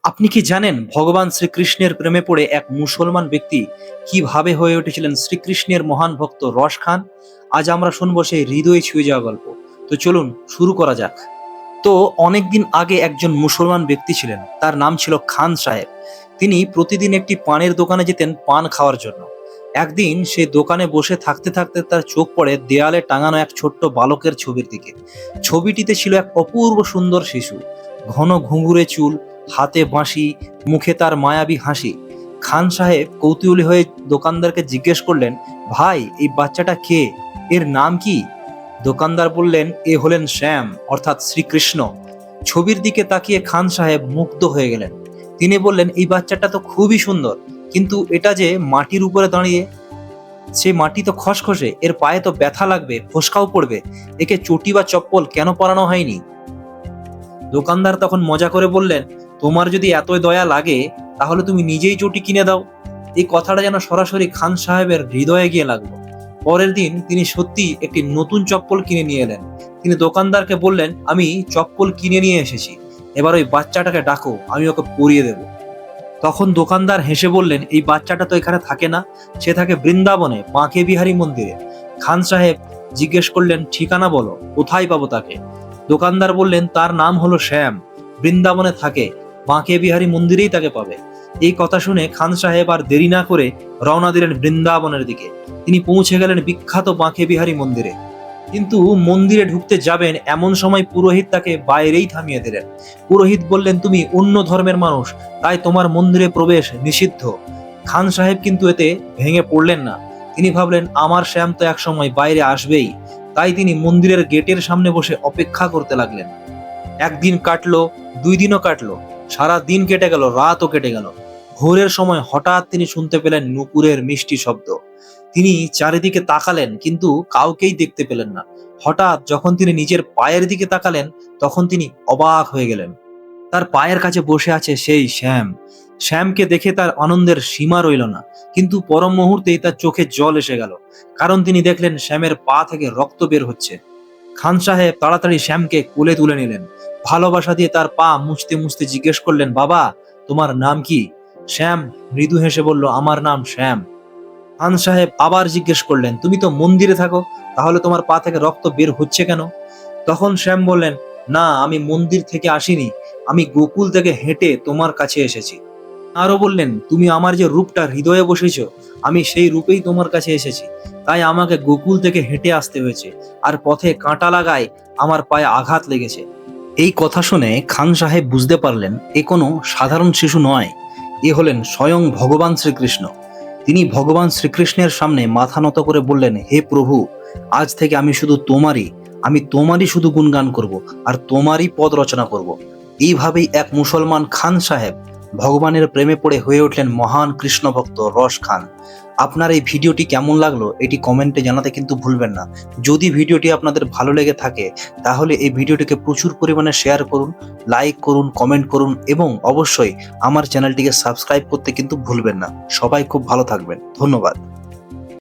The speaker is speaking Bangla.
আপনি কি জানেন ভগবান শ্রীকৃষ্ণের প্রেমে পড়ে এক মুসলমান ব্যক্তি কিভাবে হয়ে উঠেছিলেন শ্রীকৃষ্ণের মহান ভক্ত রস খান? আজ আমরা শুনবো সেই হৃদয়ে ছুঁয়ে যাওয়া গল্প। তো চলুন শুরু করা যাক। তো অনেকদিন আগে একজন মুসলমান ব্যক্তি ছিলেন, তার নাম ছিল খান সাহেব। তিনি প্রতিদিন একটি পানের দোকানে যেতেন পান খাওয়ার জন্য। একদিন সে দোকানে বসে থাকতে থাকতে তার চোখ পড়ে দেয়ালে টাঙানো এক ছোট্ট বালকের ছবির দিকে। ছবিটিতে ছিল এক অপূর্ব সুন্দর শিশু, ঘন ঘুঙুরে চুল, হাতে বাঁশি, মুখে তার মায়াবী হাসি। খান সাহেব কৌতূহলী হয়ে দোকানদারকে জিজ্ঞেস করলেন, ভাই, এই বাচ্চাটা কে? এর নাম কি? দোকানদার বললেন, এ হলেন শ্যাম, অর্থাৎ শ্রীকৃষ্ণ। ছবির দিকে তাকিয়ে খান সাহেব মুগ্ধ হয়ে গেলেন। তিনি বললেন, এই বাচ্চাটা তো খুবই সুন্দর, কিন্তু এটা যে মাটির উপরে দাঁড়িয়ে, সে মাটি তো খসখসে, এর পায়ে তো ব্যথা লাগবে, ফোসকাও পড়বে। একে চটি বা চপ্পল কেন পরানো হয়নি? দোকানদার তখন মজা করে বললেন, তোমার যদি এতই দয়া লাগে তাহলে তুমি নিজেই চটি কিনে দাও। এই কথাটা যেন সরাসরি খান সাহেবের হৃদয়ে গিয়ে লাগলো। পরের দিন তিনি সত্যি একটি নতুন চপ্পল কিনে নিয়ে এলেন। তিনি দোকানদারকে বললেন, আমি চপ্পল কিনে নিয়ে এসেছি, এবার ওই বাচ্চাটাকে ডাকো, আমি ওকে পরিয়ে দেব। তখন দোকানদার হেসে বললেন, এই বাচ্চাটা তো এখানে থাকে না, সে থাকে বৃন্দাবনে, বাঁকে বিহারী মন্দিরে। খান সাহেব জিজ্ঞেস করলেন, ঠিকানা বলো, কোথায় পাবো তাকে? দোকানদার বললেন, তার নাম হলো শ্যাম, বৃন্দাবনে থাকে, বাঁকে বিহারী মন্দিরেই তাকে পাবে। এই কথা শুনে খান সাহেব আর দেরি না করে রওনা দিলেন বৃন্দাবনের দিকে। তিনি পৌঁছে গেলেন বিখ্যাত বাঁকে বিহারী মন্দিরে। কিন্তু মন্দিরে ঢুকতে যাবেন এমন সময় পুরোহিত তাকে বাইরেই থামিয়ে দিলেন। পুরোহিত বললেন, তুমি অন্য ধর্মের মানুষ, তাই তোমার মন্দিরে প্রবেশ নিষিদ্ধ। খান সাহেব কিন্তু এতে ভেঙে পড়লেন না। তিনি ভাবলেন, আমার শ্যাম তো একসময় বাইরে আসবেই। তাই তিনি মন্দিরের গেটের সামনে বসে অপেক্ষা করতে লাগলেন। একদিন কাটলো, 2 দিনও কাটলো, সারা দিন কেটে গেল, রাতও কেটে গেল। ভোরের সময় হঠাৎ তিনি শুনতে পেলেন নুপুরের মিষ্টি শব্দ। তিনি চারিদিকে তাকালেন, কিন্তু কাউকেই দেখতে পেলেন না। হঠাৎ যখন তিনি নিজের পায়ের দিকে তাকালেন, তখন তিনি অবাক হয়ে গেলেন। তার পায়ের কাছে বসে আছে সেই শ্যাম। শ্যামকে দেখে তার আনন্দের সীমা রইল না, কিন্তু পর মুহূর্তেই তার চোখে জল এসে গেল, কারণ তিনি দেখলেন শ্যামের পা থেকে রক্ত বের হচ্ছে। খান সাহেব তাড়াতাড়ি শ্যামকে কোলে তুলে নিলেন। ভালোবাসা দিয়ে তার পা মুছতে মুছতে জিজ্ঞেস করলেন, বাবা, তোমার নাম কি? শ্যাম মৃদু হেসে বলল, আমার নাম শ্যাম। খান সাহেব আবার জিজ্ঞেস করলেন, তুমি তো মন্দিরে থাকো, তাহলে তোমার পা থেকে রক্ত বের হচ্ছে কেন? তখন শ্যাম বললেন, না, আমি মন্দির থেকে আসিনি, আমি গোকুল থেকে হেঁটে তোমার কাছে এসেছি। আরো বললেন, তুমি আমার যে রূপটা হৃদয়ে বসেছো, আমি সেই রূপেই তোমার কাছে এসেছি, তাই আমাকে গোকুল থেকে হেঁটে আসতে হয়েছে, আর পথে কাঁটা লাগায় আমার পায়ে আঘাত লেগেছে। এই কথা শুনে খান সাহেব বুঝতে পারলেন, এ কোনো সাধারণ শিশু নয়, এ হলেন স্বয়ং ভগবান শ্রীকৃষ্ণ। তিনি ভগবান শ্রীকৃষ্ণের সামনে মাথা নত করে বললেন, হে প্রভু, আজ থেকে আমি তোমারই শুধু গুণগান করব, আর তোমারই পদ রচনা করব। এইভাবেই এক মুসলমান খান সাহেব ভগবানের প্রেমে পড়ে হয়ে উঠলেন মহান কৃষ্ণ ভক্ত রস খান। আপনার এই ভিডিওটি কেমন লাগলো এটি কমেন্টে জানাতে কিন্তু ভুলবেন না। যদি ভিডিওটি আপনাদের ভালো লেগে থাকে তাহলে এই ভিডিওটিকে প্রচুর পরিমাণে শেয়ার করুন, লাইক করুন, কমেন্ট করুন, এবং অবশ্যই আমার চ্যানেলটিকে সাবস্ক্রাইব করতে কিন্তু ভুলবেন না। সবাই খুব ভালো থাকবেন। ধন্যবাদ।